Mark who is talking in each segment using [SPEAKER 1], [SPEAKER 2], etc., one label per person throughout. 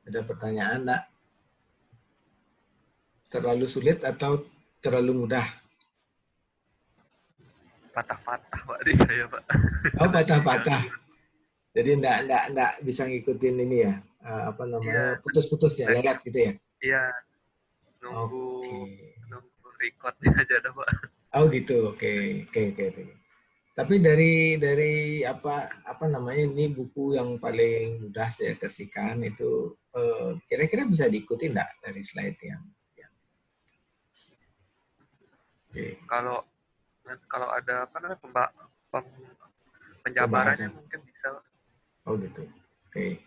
[SPEAKER 1] Ada pertanyaan enggak? Terlalu sulit atau terlalu mudah?
[SPEAKER 2] Patah-patah Pak di saya Pak.
[SPEAKER 1] Oh, patah-patah. Jadi enggak bisa ngikutin ini ya. Apa namanya?
[SPEAKER 2] Iya,
[SPEAKER 1] Putus-putus ya, lelet gitu ya.
[SPEAKER 2] iya nunggu
[SPEAKER 1] Oke.
[SPEAKER 2] nunggu recordnya aja dah Pak.
[SPEAKER 1] Oh gitu. Oke. Oke. Tapi dari apa namanya ini buku yang paling mudah saya kasihkan itu kira-kira bisa diikuti enggak dari slide yang oke,
[SPEAKER 2] Kalau kalau ada apa namanya penjabarannya
[SPEAKER 1] pembahasan.
[SPEAKER 2] mungkin bisa.
[SPEAKER 1] Oh gitu. Oke.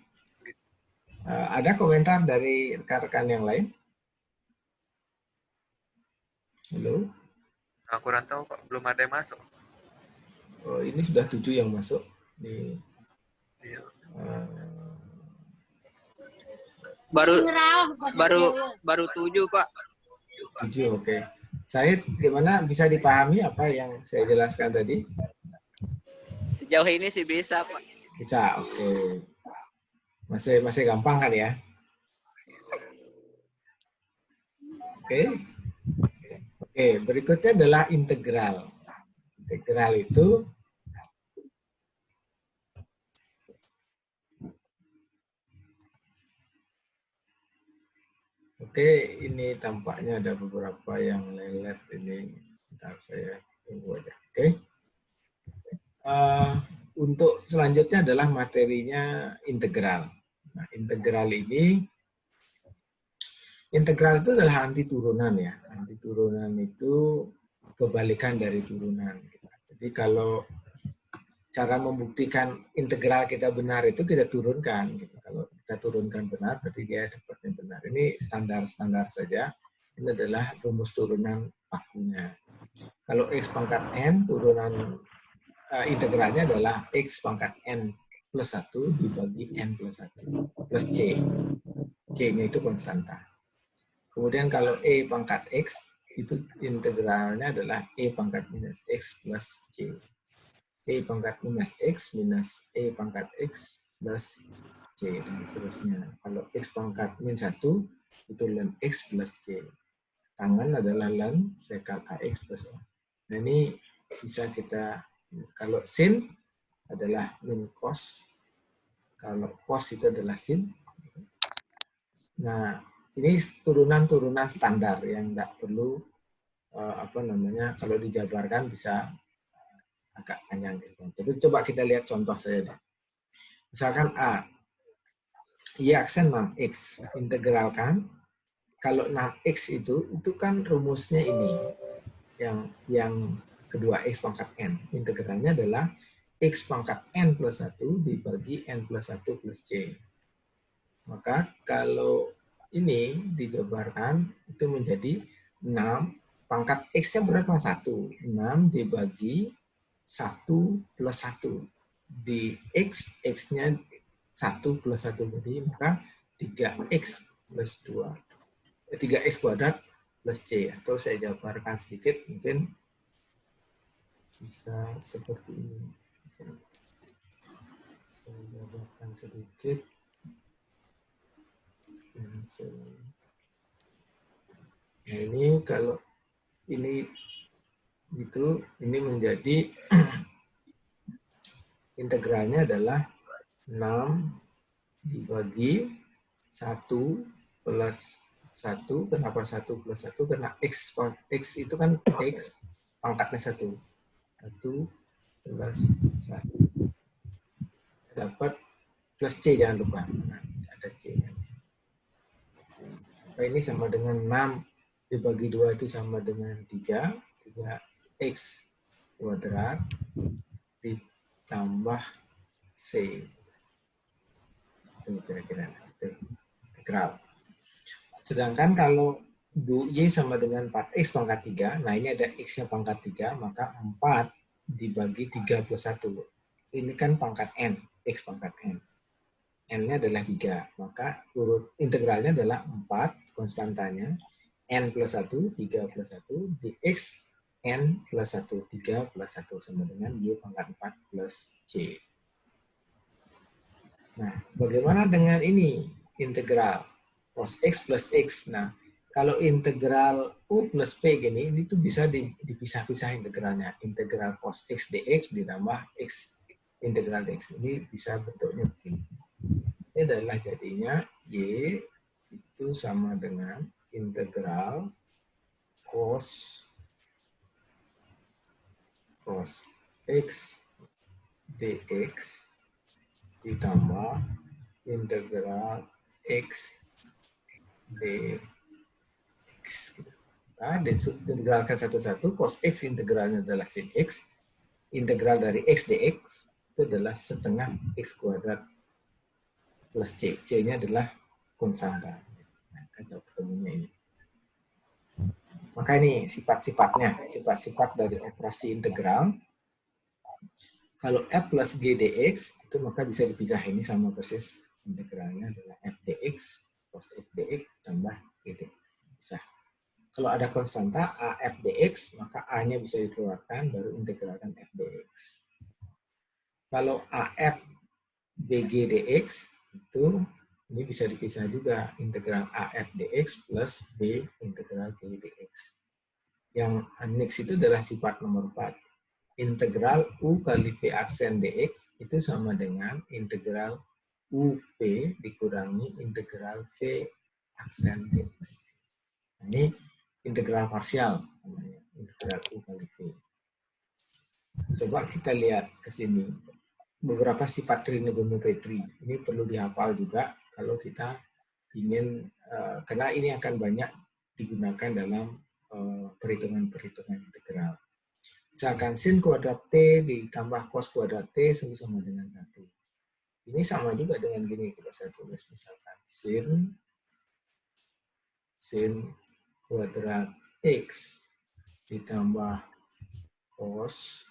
[SPEAKER 1] Ada komentar dari rekan-rekan yang lain? Halo?
[SPEAKER 2] Nah, kurang tahu Pak, belum ada yang masuk.
[SPEAKER 1] Oh, ini sudah 7 yang masuk di
[SPEAKER 2] Iya.
[SPEAKER 3] Baru baru baru 7 Pak.
[SPEAKER 1] 7, oke. Said, gimana bisa dipahami apa yang saya jelaskan tadi?
[SPEAKER 3] Sejauh ini sih bisa Pak.
[SPEAKER 1] Bisa, oke. Masih gampang kan ya? Oke. Oke, berikutnya adalah integral. Integral itu oke, ini tampaknya ada beberapa yang lelet ini. Bentar saya tunggu aja. Oke. Untuk selanjutnya adalah materinya integral. Nah, integral itu adalah anti turunan ya. Anti turunan itu kebalikan dari turunan. Jadi kalau cara membuktikan integral kita benar itu kita turunkan. Gitu. Kalau kita turunkan benar, berarti dia dapatnya benar. Ini standar-standar saja. Ini adalah rumus turunan pakunya. Kalau x pangkat n, turunan integralnya adalah x pangkat n plus 1 dibagi n plus 1 plus c. C-nya itu konstanta. Kemudian kalau e pangkat x, itu integralnya adalah e pangkat minus x plus c. E pangkat minus x minus e pangkat x plus c, dan seterusnya. Kalau x pangkat min 1, itu ln x plus c. Tangan adalah ln sekal ax plus o. Nah ini bisa kita, kalau sin adalah min cos, kalau cos itu adalah sin. Nah, ini turunan-turunan standar yang tidak perlu kalau dijabarkan bisa agak panjang gitu. Jadi coba kita lihat contoh saja deh. Misalkan A, Y aksen 6x, integralkan. Kalau 6x itu kan rumusnya ini, yang kedua x pangkat n. Integralnya adalah x pangkat n plus 1 dibagi n plus 1 plus c. Maka kalau ini dijabarkan itu menjadi 6 pangkat x-nya berapa? 1. 6 dibagi 1 plus 1. Di x, x-nya 1 plus 1 tadi, maka 3x plus 2. 3x kuadrat plus c. Atau saya jabarkan sedikit, mungkin bisa seperti ini. Saya jabarkan sedikit. Nah ini kalau ini gitu, ini menjadi integralnya adalah 6 dibagi 1 plus 1. Kenapa 1 plus 1? Karena x itu kan x pangkatnya 1. 1 plus 1. Dapat plus c, jangan lupa. Nah, ada c-nya. Maka ini sama dengan 6 dibagi 2 itu sama dengan 3. 3x kuadrat ditambah c. Itu kira-kira integral. Sedangkan kalau y sama dengan 4x pangkat 3, nah ini ada x-nya pangkat 3, maka 4 dibagi 3 plus 1. Ini kan pangkat n, x pangkat n. N-nya adalah 3, maka urut integralnya adalah 4, konstantanya, n plus 1, 3 plus 1, di x, n plus 1, 3 plus 1, sama dengan y pangkat 4 plus c. Nah, bagaimana dengan ini? integral cos X plus X. Nah, kalau integral U plus P gini, ini tuh bisa dipisah-pisah integralnya. Integral cos X dx ditambah X integral dx. Ini bisa bentuknya begini. Ini adalah jadinya Y itu sama dengan integral cos X dx ditambah integral X dx. Nah, diintegralkan satu-satu, cos X integralnya adalah sin X, integral dari X dx itu adalah setengah X kuadrat plus C. C-nya adalah konstanta. Nah, kalau ketemunya ini. Maka ini sifat-sifatnya, sifat-sifat dari operasi integral. Kalau F plus G dx, itu maka bisa dipisah ini sama persis integralnya adalah F dx, cos X dx, tambah G dx. Bisa. Kalau ada konstanta AF dx, maka A-nya bisa dikeluarkan, baru integralkan F dx. Kalau AF BG dx, itu ini bisa dipisah juga, integral AF dx plus B integral G dx. Yang aneks itu adalah sifat nomor 4. Integral U kali P aksen dx itu sama dengan integral UP dikurangi integral V aksen dx. Ini integral parsial, namanya integral U kali V. Coba kita lihat ke sini. Beberapa sifat trigonometri. Ini perlu dihafal juga kalau kita ingin, karena ini akan banyak digunakan dalam perhitungan-perhitungan integral. Misalkan sin kuadrat T ditambah cos kuadrat T sama dengan 1. Ini sama juga dengan gini, kalau saya tulis misalkan sin kuadrat X ditambah cos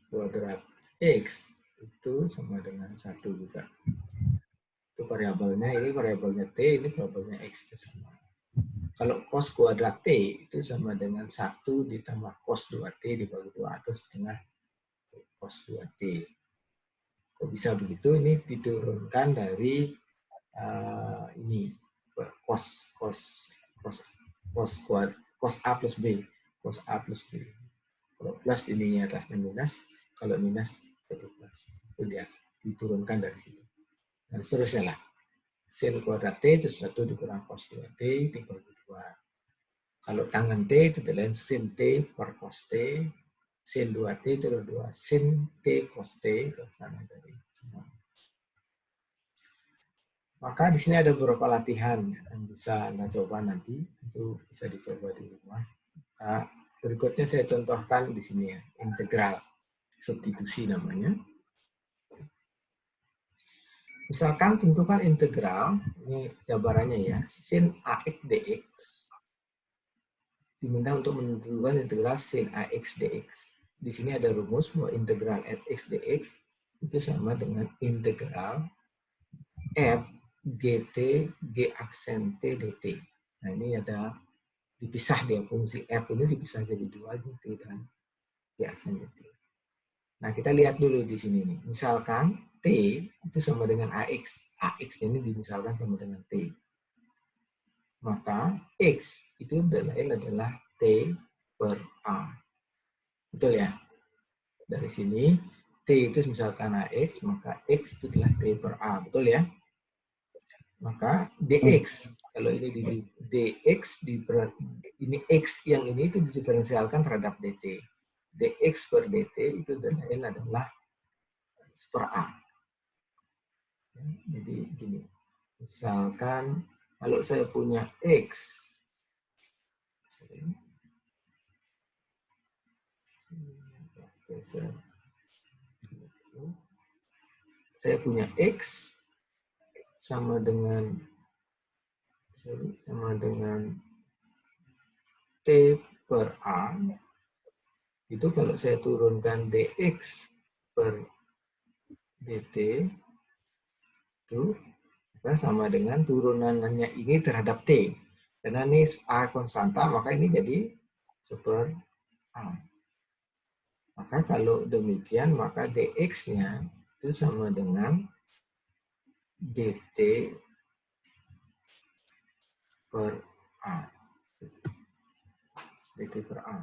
[SPEAKER 1] kuadrat X itu sama dengan 1 juga. Itu variabelnya, ini variabelnya T, ini variabelnya X itu sama. Kalau cos kuadrat T itu sama dengan 1 ditambah cos 2T dibagi 2 atau setengah cos 2T. Kok bisa begitu? Ini diturunkan dari ini cos A plus B, cos A plus B. Kalau plus ininya atasnya minus, kalau minus jadi plus. Itu dia diturunkan dari situ. Dan seterusnya lah. Sin kuadrat T itu 1 dikurang cos 2T dibagi 2. Kalau tangan T itu adalah sin T per cos T. Sin 2T itu adalah 2 sin T cos T. Sama dari semua. Maka di sini ada beberapa latihan yang bisa Anda coba nanti. Itu bisa dicoba di rumah. Nah, berikutnya saya contohkan di sini ya, integral substitusi namanya. Misalkan tentukan integral, ini jabarannya ya, sin AX dx. Diminta untuk menentukan integral sin AX dx. Di sini ada rumus bahwa integral fx dx itu sama dengan integral f gt g aksen t dt. Nah ini ada dipisah dia, fungsi f ini dipisah jadi 2 gt dan g aksen dt. Nah kita lihat dulu di sini nih. Misalkan T itu sama dengan AX. AX ini dimisalkan sama dengan T. Maka X itu adalah T per A. Betul ya? Dari sini T itu misalkan AX, maka X itu adalah T per A. Betul ya? Maka DX, kalau ini DX, ini X yang ini itu diferensialkan terhadap DT. DX per DT itu adalah per A. Jadi gini, misalkan kalau saya punya X, saya punya X sama dengan T per A, itu kalau saya turunkan DX per DT, itu sama dengan turunannya ini terhadap T. Karena ini A konstanta, maka ini jadi super A. Maka kalau demikian, maka dx-nya itu sama dengan dt per A. dt per A.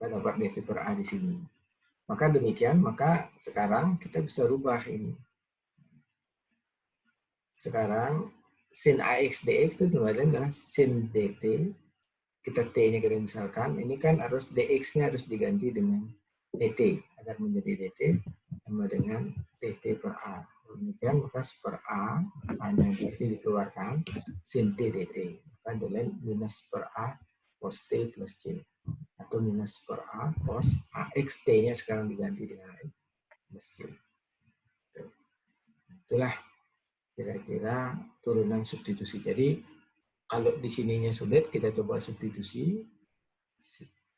[SPEAKER 1] Kita dapat dt per A di sini. Maka demikian, maka sekarang kita bisa rubah ini. Sekarang sin AX dx itu adalah sin dt. Kita T-nya kita misalkan, ini kan harus dx-nya harus diganti dengan dt agar menjadi dt sama dengan dt per A. Demikian maka per A hanya di sini dikeluarkan sin T dt. Maka adalah minus per A cos T plus C. Atau minus per A cos AX T-nya sekarang diganti dengan AX plus C. Itulah kira-kira turunan substitusi. Jadi kalau di sininya sulit, kita coba substitusi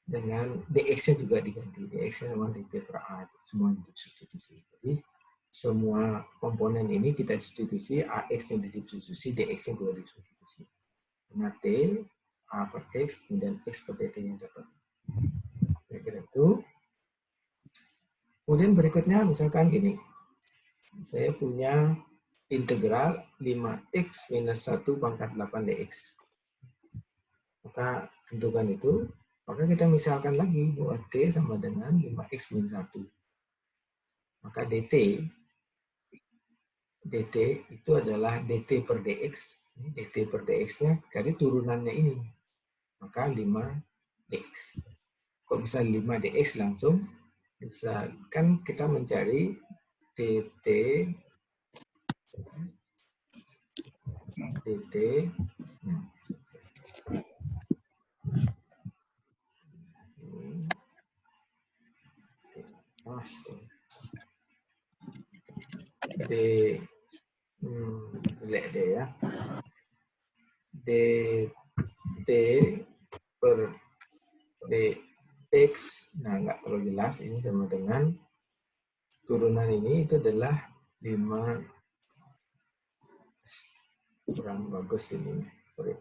[SPEAKER 1] dengan dx-nya juga diganti. Dx-nya memang dt per A, semua untuk substitusi. Jadi semua komponen ini kita substitusi, AX-nya disubstitusi, DX-nya juga disubstitusi. Karena T, A per X, kemudian X per dt-nya dapat. Kira-kira itu. Kemudian berikutnya misalkan gini. Saya punya integral 5x minus 1 pangkat 8 dx. Maka tentukan itu, maka kita misalkan lagi bahwa t sama dengan 5x minus 1. Maka dt itu adalah dt per dx. Dt per dx-nya dari turunannya ini. Maka 5dx. Kok bisa 5dx langsung? Bisa, kan kita mencari dt jelek deh ya. dt per dx, nah nggak terlalu jelas, ini sama dengan turunan ini itu adalah 5, kurang bagus ini, sorry.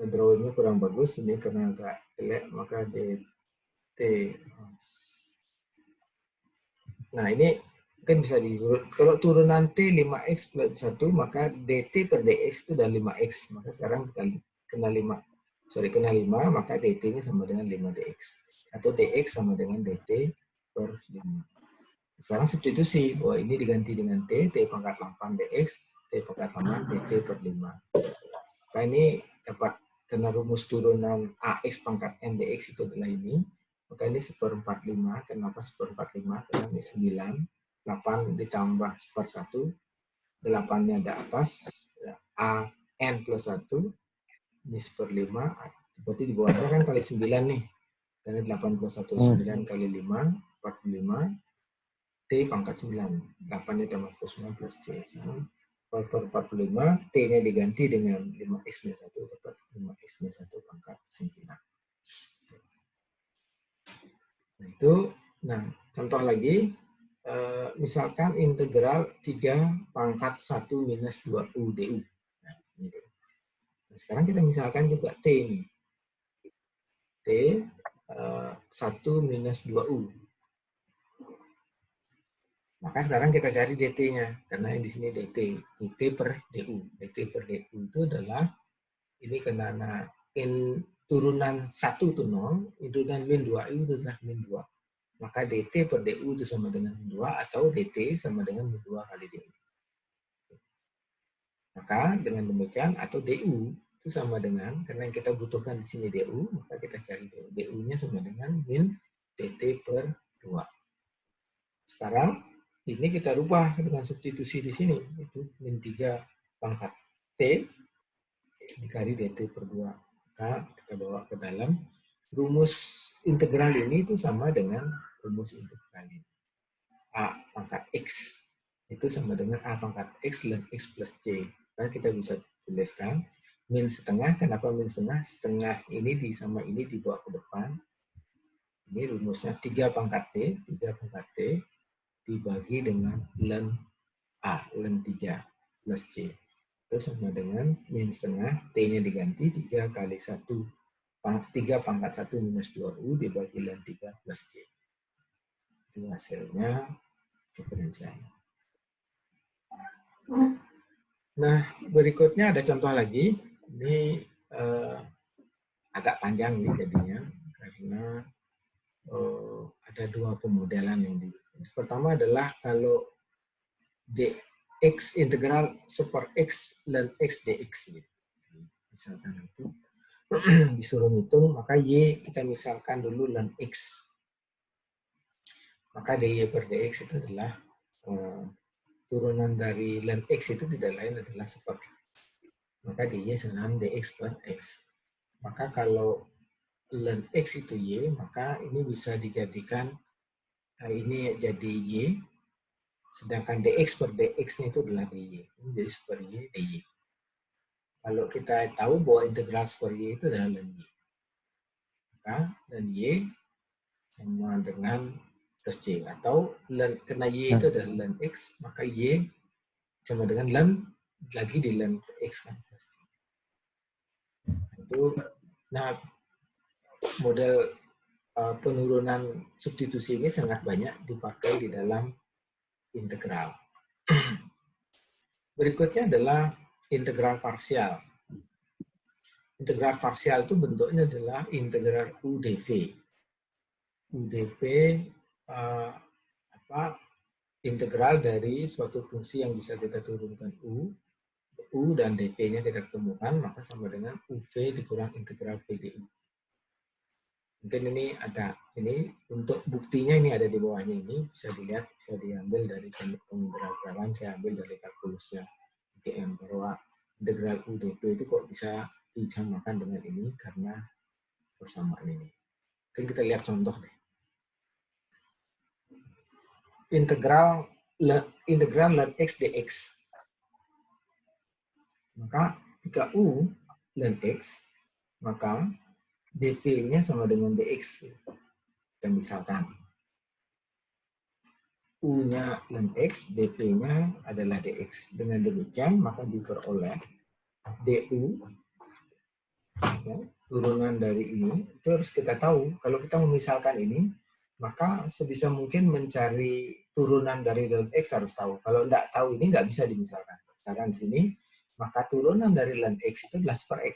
[SPEAKER 1] Drawingnya kurang bagus ini karena agak jelek, maka dt. Nah ini kan bisa diurut. Kalau turunan t 5x plus 1, maka dt per dx itu udah 5x. Maka sekarang kita kena 5, maka dt-nya sama dengan 5dx. Atau dx sama dengan dt per 5. Sekarang substitusi, bahwa ini diganti dengan t pangkat 8 dx, t pangkat 8 dt per 5. Maka ini dapat, karena rumus turunan ax pangkat n dx itu adalah ini, maka ini 1/45. Kenapa 1/45? Karena ini 9, 8 ditambah 1/1, 8-nya ada atas, a n plus 1, ini 1/5, berarti di bawahnya kan kali 9 nih, karena 8 plus 1, 9 kali 5, 45, t pangkat 9, 8 ditambah 9 plus c, per 45, t-nya diganti dengan 5x minus 1, dapat 5x minus 1 pangkat 9. Nah, itu, nah contoh lagi, misalkan integral 3 pangkat 1 minus 2u du. Nah, ini. Nah, sekarang kita misalkan juga t ini. T 1 minus 2u. Maka sekarang kita cari dt-nya, karena di sini dt per du. dt per du itu adalah, ini karena turunan 1 itu 0, turunan min 2u itu adalah min 2. Maka dt per du itu sama dengan min 2, atau dt sama dengan min 2 kali du. Maka dengan demikian, atau du itu sama dengan, karena yang kita butuhkan di sini du, maka kita cari du. du-nya sama dengan min dt per 2. Sekarang, ini kita rubah dengan substitusi di sini, itu min 3 pangkat t dikali dt per 2. Maka kita bawa ke dalam, rumus integral ini itu sama dengan rumus integral ini. A pangkat x itu sama dengan A pangkat x dan x plus c. Nah, kita bisa tuliskan min setengah. Kenapa min setengah? Setengah ini sama ini dibawa ke depan. Ini rumusnya 3 pangkat t dibagi dengan ln A, ln 3 plus C. itu sama dengan min setengah, T-nya diganti 3 kali 1, 3 pangkat 1 minus 2U dibagi ln 3 plus C. Itu hasilnya diferensialnya. Nah, berikutnya ada contoh lagi. Ini agak panjang nih jadinya, karena ada dua pemodelan yang pertama adalah kalau dx integral super x ln x dx gitu. Misalkan itu disuruh hitung, maka y kita misalkan dulu ln x. Maka dy per dx itu adalah turunan dari ln x itu tidak lain adalah super x. Maka dy sama dx per x. Maka kalau ln x itu y, maka ini bisa dijadikan ini jadi y, sedangkan dx per dx-nya itu adalah dy. Jadi super y dy. Kalau kita tahu bahwa integral super y itu adalah ln y, maka ln y sama dengan plus c, atau ln, karena y itu adalah ln x, maka y sama dengan ln lagi di ln x kan plus c. Itu, nah model penurunan substitusi ini sangat banyak dipakai di dalam integral. Berikutnya adalah integral parsial. Integral parsial itu bentuknya adalah integral u dv. U dv integral dari suatu fungsi yang bisa kita turunkan u dan dv-nya kita temukan, maka sama dengan uv dikurang integral v du. Mungkin ini ada, ini untuk buktinya ini ada di bawahnya, ini bisa dilihat, bisa diambil dari pengintegralan, saya ambil dari kalkulusnya UGM, bahwa integral u dv itu kok bisa disamakan dengan ini karena persamaan ini. Mungkin kita lihat contoh deh. Integral ln x dx. Maka jika u ln x, maka dv-nya sama dengan dx. Kita misalkan u-nya ln x, dv-nya adalah dx. Dengan demikian, maka diperoleh du, ya, turunan dari ini, itu harus kita tahu. Kalau kita memisalkan ini, maka sebisa mungkin mencari turunan dari ln x harus tahu. Kalau tidak tahu ini, nggak bisa dimisalkan. Misalkan di sini, maka turunan dari ln x itu adalah super x.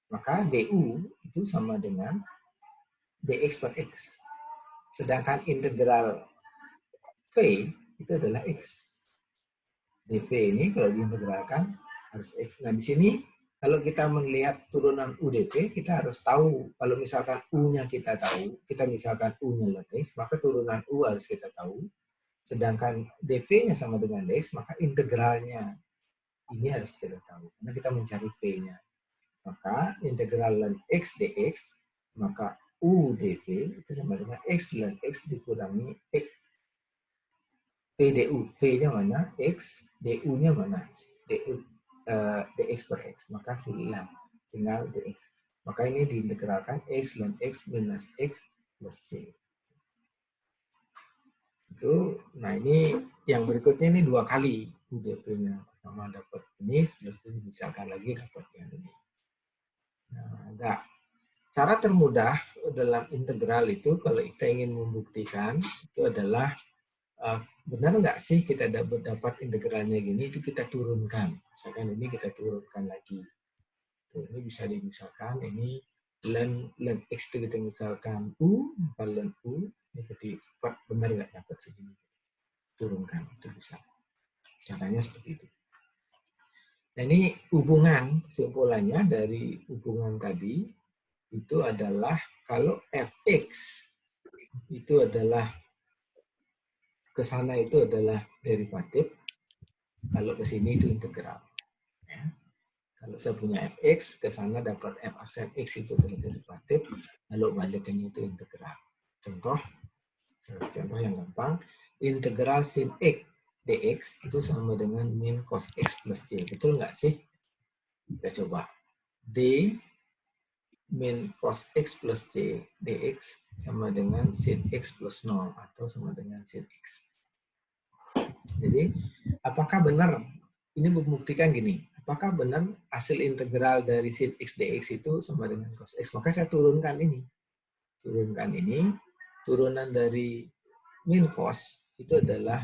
[SPEAKER 1] Maka du itu sama dengan dx per x. Sedangkan integral v itu adalah x. dv ini kalau diintegralkan harus x. Nah, di sini kalau kita melihat turunan udp, kita harus tahu. Kalau misalkan u-nya kita tahu, kita misalkan u-nya ln x, maka turunan u harus kita tahu. Sedangkan dv-nya sama dengan dx, maka integralnya ini harus kita tahu. Karena kita mencari v-nya. Maka integral ln x dx, maka u dv itu sama dengan x ln x dikurangi x v du. V-nya mana? X. Du-nya mana? Du, dx per x. Maka tinggal dx. Maka ini diintegralkan x ln x minus x plus c. Itu, nah ini yang berikutnya ini 2 kali udp-nya. Pertama dapat ini, selanjutnya misalkan lagi dapat yang ini. Nah, cara termudah dalam integral itu kalau kita ingin membuktikan itu adalah benar nggak sih kita dapat integralnya gini, itu kita turunkan. Misalkan ini kita turunkan lagi. Tuh, ini bisa dimisalkan ini ln x itu kita misalkan u, ln u, ini jadi benar nggak dapat segini. Turunkan, itu bisa. Caranya seperti itu. Nah, ini hubungan, kesimpulannya dari hubungan tadi, itu adalah kalau fx itu adalah ke sana itu adalah derivatif, kalau ke sini itu integral. Ya. Kalau saya punya fx, ke sana dapat f aksen x itu adalah derivatif, lalu balikannya itu integral. Contoh yang gampang, integral sin x dx itu sama dengan min cos x plus c. Betul nggak sih? Kita coba. D min cos x plus c dx sama dengan sin x plus 0 atau sama dengan sin x. Jadi, apakah benar ini membuktikan gini, apakah benar hasil integral dari sin x dx itu sama dengan cos x? Maka saya turunkan ini. Turunan dari min cos itu adalah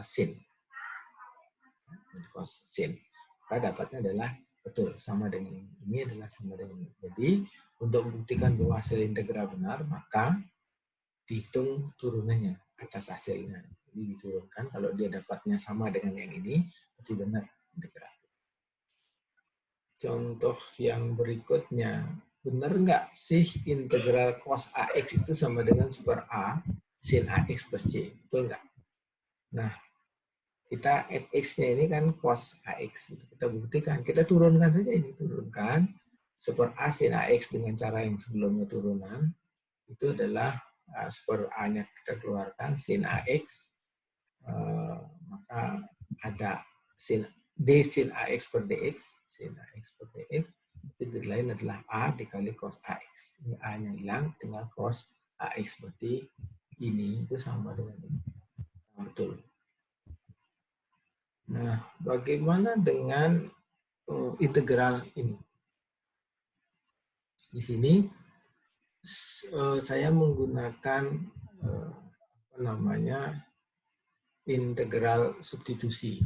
[SPEAKER 1] sin. Min cos sin. Maka dapatnya adalah betul, sama dengan ini adalah sama dengan ini. Jadi, untuk membuktikan bahwa hasil integral benar, maka dihitung turunannya atas hasilnya. Jadi diturunkan, kalau dia dapatnya sama dengan yang ini, berarti benar integral. Contoh yang berikutnya, benar nggak sih integral cos AX itu sama dengan super A sin AX plus C? Betul nggak? Nah, kita fx-nya ini kan cos AX. Kita buktikan, kita turunkan saja ini. Turunkan super A sin AX dengan cara yang sebelumnya turunan. Itu adalah super A-nya kita keluarkan, sin AX. Maka ada sin D sin AX per DX. Sin AX per DX. Itu lain adalah A dikali cos AX. Ini A-nya hilang, tinggal cos AX. Berarti ini itu sama dengan ini. Betul. Nah, bagaimana dengan integral ini? Di sini saya menggunakan integral substitusi.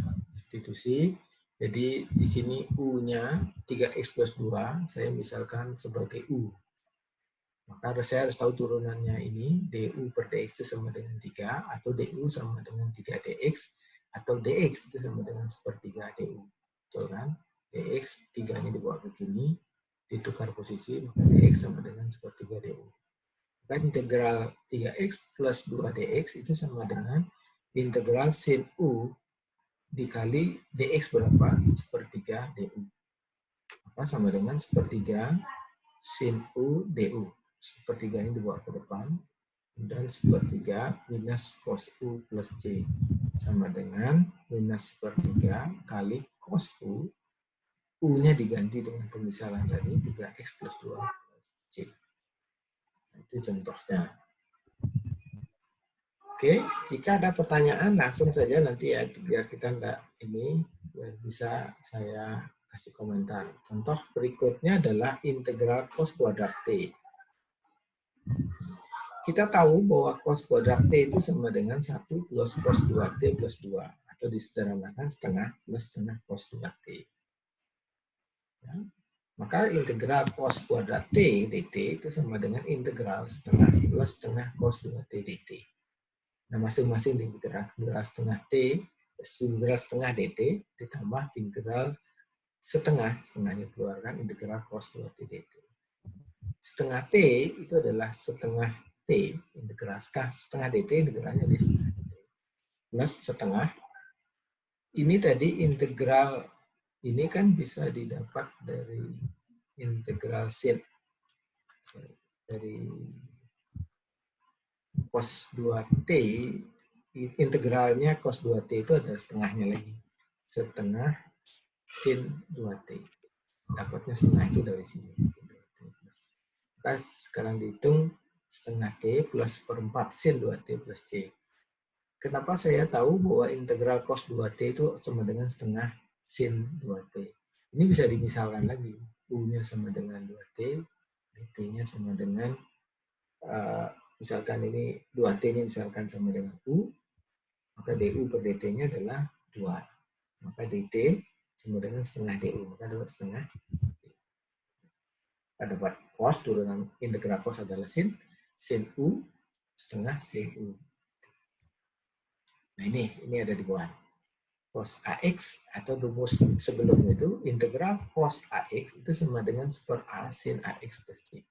[SPEAKER 1] Jadi di sini U-nya 3x plus 2, saya misalkan sebagai U. Maka saya harus tahu turunannya ini, du per dx itu sama dengan 3, atau du sama dengan 3dx, atau dx itu sama dengan sepertiga du. Betul kan? Dx, 3-nya dibawa ke sini, ditukar posisi, maka dx sama dengan sepertiga du. Maka integral 3x plus 2dx itu sama dengan integral sin u dikali dx berapa? Sepertiga du. Maka sama dengan sepertiga sin u du. Sepertiganya dibawa ke depan. Dan sepertiga minus cos u plus c. Sama dengan minus sepertiga kali cos u. U-nya diganti dengan pemisahan tadi, 3x plus 2 plus c. Itu contohnya. Oke, jika ada pertanyaan langsung saja nanti ya, biar kita enggak ini, biar bisa saya kasih komentar. Contoh berikutnya adalah integral cos kuadrat T. Kita tahu bahwa cos kuadrat T itu sama dengan 1 plus cos 2T plus 2. Atau disederhanakan setengah plus setengah cos 2T. Ya. Maka integral cos kuadrat T dt itu sama dengan integral setengah plus setengah cos 2T dt. Nah, masing-masing integral setengah T, integral setengah dt, ditambah integral setengahnya keluarkan integral cos 2T dt. Setengah T itu adalah setengah T, integral setengah dt, integralnya di setengah dt. Plus setengah, ini tadi integral, ini kan bisa didapat dari integral sin, dari cos 2T, integralnya cos 2T itu adalah setengahnya lagi. Setengah sin 2T. Dapatnya setengah itu dari sini. Maka sekarang dihitung setengah T plus seperempat sin 2T plus C. Kenapa saya tahu bahwa integral cos 2T itu sama dengan setengah sin 2T? Ini bisa dimisalkan lagi. U-nya sama dengan 2T, dt-nya sama dengan misalkan ini 2T ini misalkan sama dengan U, maka du per dt-nya adalah 2. Maka dt sama dengan setengah du, maka dapat setengah. Kita dapat cos, turunan integral cos adalah sin U, setengah sin U. Nah ini ada di bawah. Cos AX atau rumus sebelumnya itu, integral cos AX itu sama dengan super A sin AX plus C.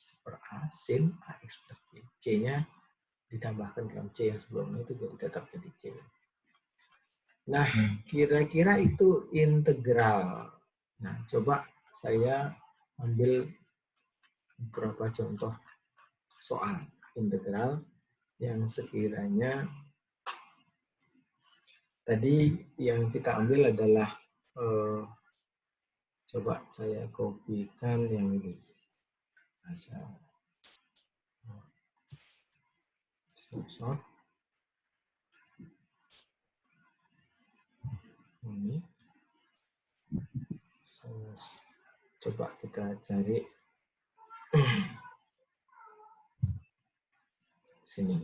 [SPEAKER 1] Super A sin AX plus C. C-nya ditambahkan dalam C yang sebelumnya itu jadi tetap jadi C. Nah, kira-kira itu integral. Nah, coba saya ambil beberapa contoh soal integral yang sekiranya tadi yang kita ambil adalah coba saya kopikan yang ini. ini. Coba kita cari sini.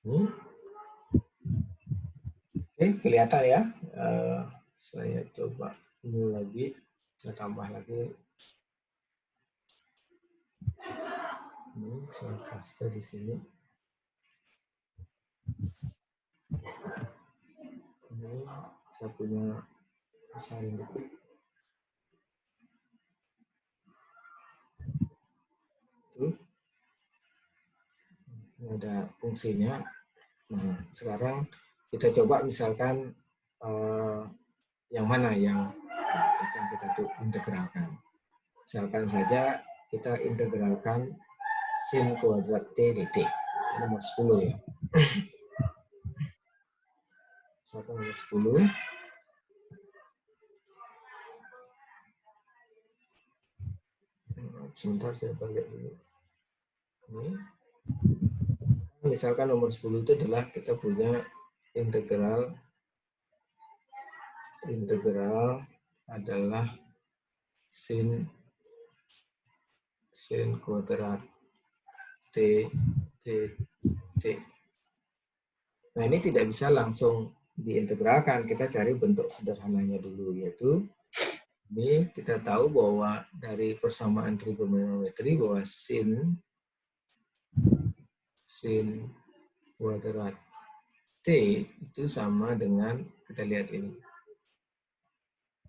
[SPEAKER 1] Ini. Oke, kelihatan ya. Saya coba ini lagi, saya tambah lagi. Ini saya paste di sini. Ini saya punya salin dikit. Tuh. Ini ada fungsinya. Nah, sekarang kita coba misalkan yang mana yang akan kita integralkan. Misalkan saja kita integralkan sin kuadrat T dt. Nomor 10 ya. Misalkan nomor 10. Sebentar saya balik dulu. Ini. Misalkan nomor 10 itu adalah kita punya integral adalah sin kuadrat T dt. Nah, ini tidak bisa langsung diintegralkan. Kita cari bentuk sederhananya dulu, yaitu ini kita tahu bahwa dari persamaan trigonometri bahwa sin kuadrat T itu sama dengan, kita lihat ini,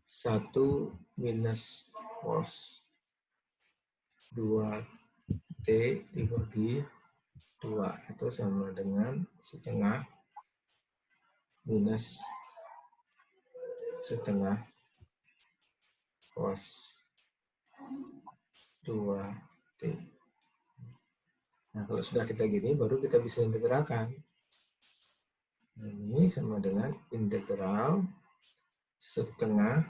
[SPEAKER 1] 1 minus cos 2T dibagi 2, atau sama dengan setengah minus setengah cos 2T. Nah, kalau sudah kita gini, baru kita bisa integralkan. Ini sama dengan integral setengah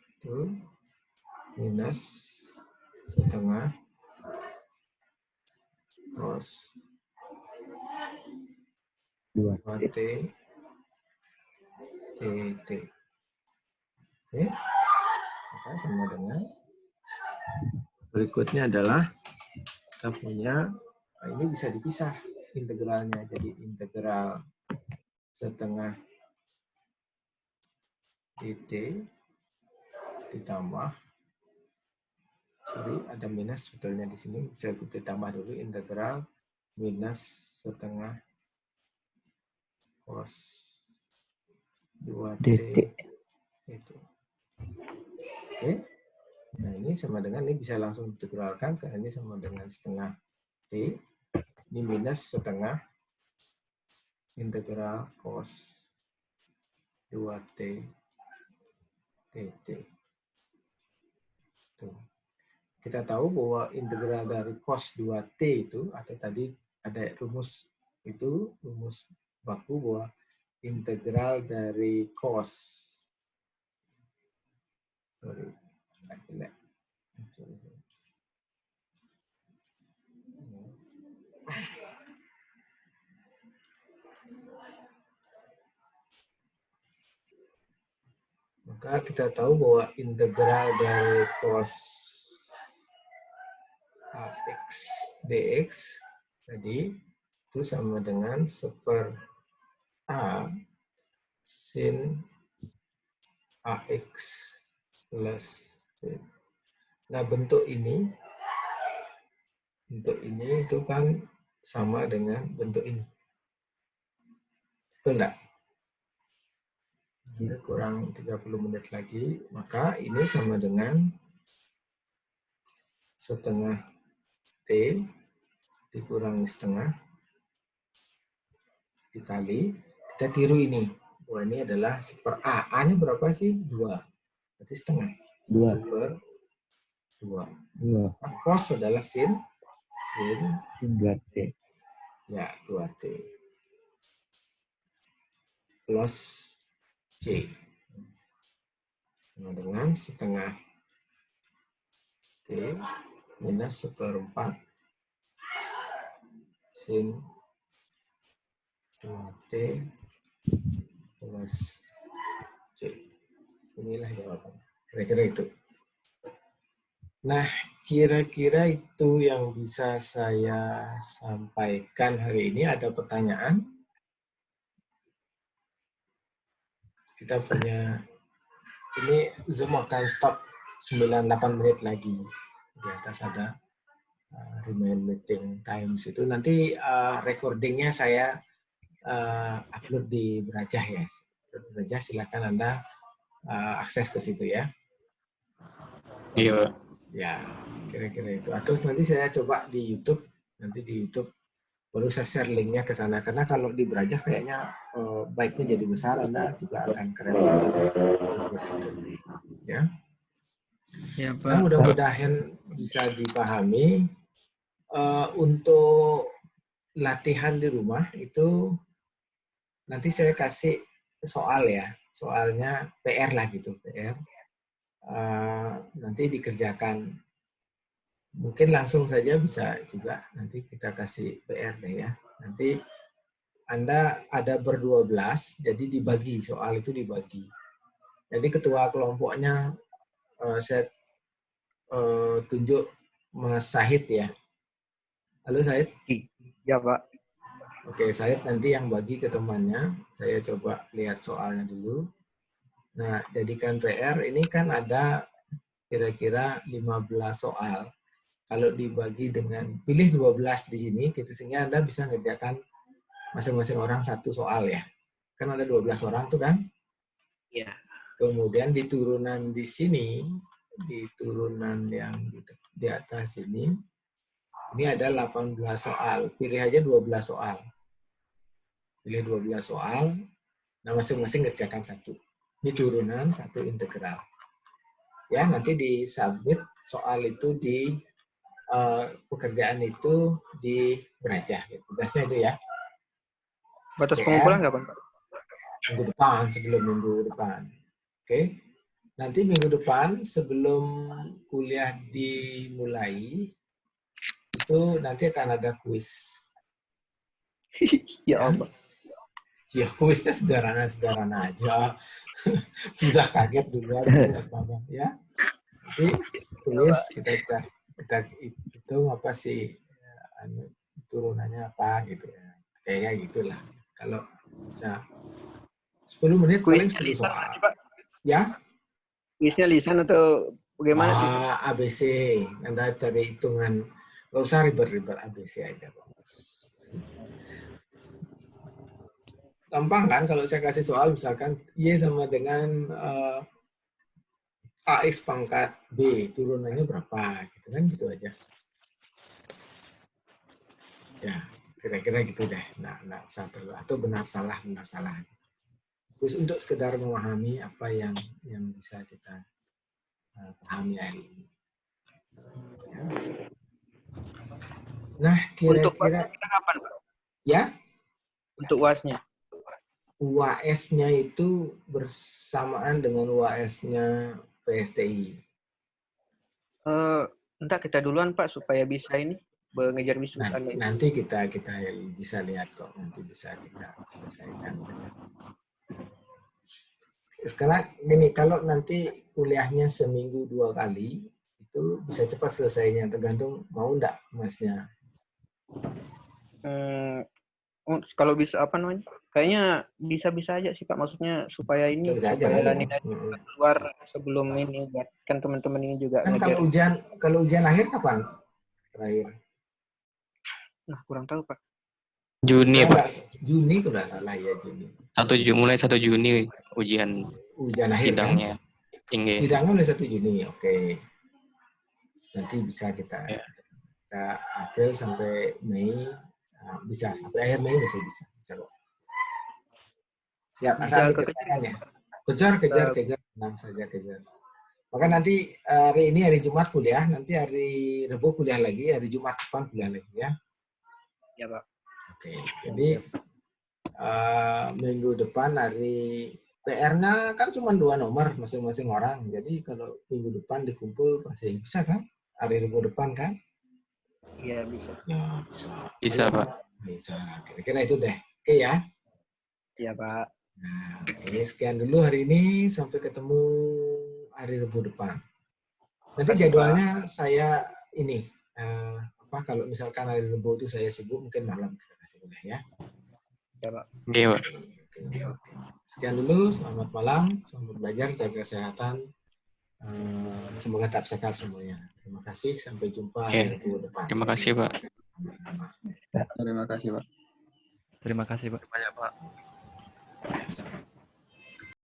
[SPEAKER 1] itu minus setengah cos 2T dt. Oke, maka sama dengan berikutnya adalah kita punya, nah ini bisa dipisah integralnya, jadi integral setengah dt ditambah, sorry ada minus sebetulnya di sini, bisa ditambah dulu integral minus setengah cos 2t itu. Oke. Nah, ini sama dengan, ini bisa langsung ditegralkan karena ini sama dengan setengah t. Ini minus setengah integral cos 2t dt. Tuh. Kita tahu bahwa integral dari cos 2t itu, atau tadi ada rumus itu, rumus baku bahwa integral dari cos, maka kita tahu bahwa integral dari cos ax dx tadi itu sama dengan 1/a sin ax plus b. Nah, bentuk ini itu kan sama dengan bentuk ini. Betul enggak? Ini kurang 30 menit lagi, maka ini sama dengan setengah T dikurangi setengah dikali, kita tiru ini. Wah, ini adalah 1/a. A-nya berapa sih? 2. Berarti setengah. 2/2. Cos adalah sin 2T. Ya, 2T. Plus C. Sama dengan setengah T minus 1/4 sin 2T Terus C. Inilah jawabannya. Kira-kira itu. Nah, kira-kira itu yang bisa saya sampaikan hari ini. Ada pertanyaan? Kita punya, ini Zoom akan stop 98 menit lagi. Di atas ada remain meeting times itu. Nanti recordingnya saya upload di Brajah ya. Brajah silakan Anda akses ke situ ya.
[SPEAKER 4] Iya, Pak.
[SPEAKER 1] Ya, kira-kira itu. Atau nanti saya coba di YouTube. Nanti di YouTube baru saya share linknya ke sana. Karena kalau di Brajah kayaknya baiknya jadi besar, Anda juga akan keren. Ya.
[SPEAKER 3] Ya,
[SPEAKER 1] Nah,
[SPEAKER 3] Pak.
[SPEAKER 1] mudah-mudahan bisa dipahami. Untuk latihan di rumah itu nanti saya kasih soal ya. Soalnya PR lah gitu, PR. Nanti dikerjakan. Mungkin langsung saja bisa juga. Nanti kita kasih PR deh ya. Nanti Anda ada ber-12, jadi dibagi. Soal itu dibagi. Jadi ketua kelompoknya saya tunjuk Mas Sahid ya. Halo Sahid.
[SPEAKER 3] Ya, Pak.
[SPEAKER 1] Oke, Sahid nanti yang bagi ke temannya. Saya coba lihat soalnya dulu. Nah, jadikan PR ini kan ada kira-kira 15 soal. Kalau dibagi dengan pilih 12 di sini, gitu, sehingga Anda bisa ngerjakan masing-masing orang satu soal ya. Kan ada 12 orang tuh kan?
[SPEAKER 3] Iya.
[SPEAKER 1] Kemudian di turunan di sini, di turunan yang di atas ini ada 18 soal. Pilih aja 12 soal. Pilih 12 soal, nah masing-masing ngerjakan satu. Ini turunan, satu integral. Ya, nanti di submit soal itu di pekerjaan itu di Brajah. Tugasnya itu ya.
[SPEAKER 3] Batas
[SPEAKER 1] PR,
[SPEAKER 3] pengumpulan kapan, Pak?
[SPEAKER 1] minggu depan, sebelum minggu depan. Oke. Nanti minggu depan sebelum kuliah dimulai, itu nanti akan ada kuis.
[SPEAKER 3] Ya Allah.
[SPEAKER 1] Ya kuisnya sederhana aja. Sudah kaget duluan ya. Jadi tulis kita hitung apa sih turunannya apa gitu ya. Kayak gitulah. Kalau bisa 10 menit paling 10 soal. Ya?
[SPEAKER 3] Kuisnya lisan atau bagaimana sih?
[SPEAKER 1] ABC. Anda cari hitungan. Nggak usah ribet-ribet ABC aja. Gampang kan kalau saya kasih soal misalkan Y sama dengan AX pangkat B. Turunannya berapa? Gitu kan gitu aja. Ya, kira-kira gitu deh. Nah, usah terlalu atau benar salah. Terus untuk sekedar memahami apa yang bisa kita pahami hari ini. Ya. Nah,
[SPEAKER 3] Untuk
[SPEAKER 1] kira-kira
[SPEAKER 3] kita kapan, Pak?
[SPEAKER 1] ya,
[SPEAKER 3] Untuk UAS-nya.
[SPEAKER 1] UAS-nya itu bersamaan dengan UAS-nya PSTI.
[SPEAKER 3] Entah kita duluan, Pak, supaya bisa ini mengejar
[SPEAKER 1] Nah,
[SPEAKER 3] wisuda.
[SPEAKER 1] nanti kita bisa lihat kok, nanti bisa kita selesaikan. Sekarang gini, kalau nanti kuliahnya seminggu 2 kali, itu bisa cepat selesainya, tergantung mau enggak masnya.
[SPEAKER 3] Kalau bisa apa namanya? Kayaknya bisa-bisa aja sih Pak. Maksudnya supaya ini
[SPEAKER 1] Bisa aja,
[SPEAKER 3] supaya
[SPEAKER 1] ya.
[SPEAKER 3] nilai keluar sebelum ini buat kan teman-teman ini juga
[SPEAKER 1] Kan
[SPEAKER 3] ngejar.
[SPEAKER 1] kalau ujian akhir kapan terakhir?
[SPEAKER 3] Nah, kurang tahu Pak.
[SPEAKER 4] Juni, Pak.
[SPEAKER 1] Juni kalau nggak salah ya, Juni.
[SPEAKER 4] Mulai 1 Juni ujian
[SPEAKER 1] akhir
[SPEAKER 4] sidangnya.
[SPEAKER 1] Kan? Sidangnya mulai 1 Juni, oke. Nanti bisa kita April sampai Mei, bisa sampai akhir Mei bisa kok. Siap, asal dikerjakan ya. Kejar, tenang saja kejar. Maka nanti hari ini hari Jumat kuliah, nanti hari Rabu kuliah lagi, hari Jumat depan kuliah lagi ya.
[SPEAKER 3] Ya Pak.
[SPEAKER 1] Oke, jadi minggu depan hari PR-nya kan cuma 2 nomor masing-masing orang. Jadi kalau minggu depan dikumpul masih bisa kan? Hari Rabu depan kan?
[SPEAKER 3] Iya bisa.
[SPEAKER 1] Ya bisa.
[SPEAKER 4] Bisa, Pak.
[SPEAKER 1] Bisa. Kira-kira itu deh. Oke ya?
[SPEAKER 3] Iya Pak.
[SPEAKER 1] Nah, Oke, sekian dulu hari ini. Sampai ketemu hari Rabu depan. Nanti
[SPEAKER 3] Makasih,
[SPEAKER 1] jadwalnya saya ini, kalau misalkan hari Rabu itu saya sibuk, mungkin malam kita kasih boleh ya.
[SPEAKER 3] Ya, Pak.
[SPEAKER 4] Oke, Pak.
[SPEAKER 1] Oke. Sekian dulu, selamat malam, selamat belajar, jaga kesehatan. Semoga tetap sehat semuanya. Terima kasih, sampai jumpa hari Rabu depan.
[SPEAKER 4] Terima kasih, Pak.
[SPEAKER 3] Terima kasih, Pak.
[SPEAKER 5] Terima kasih, Pak.
[SPEAKER 2] Banyak, Pak.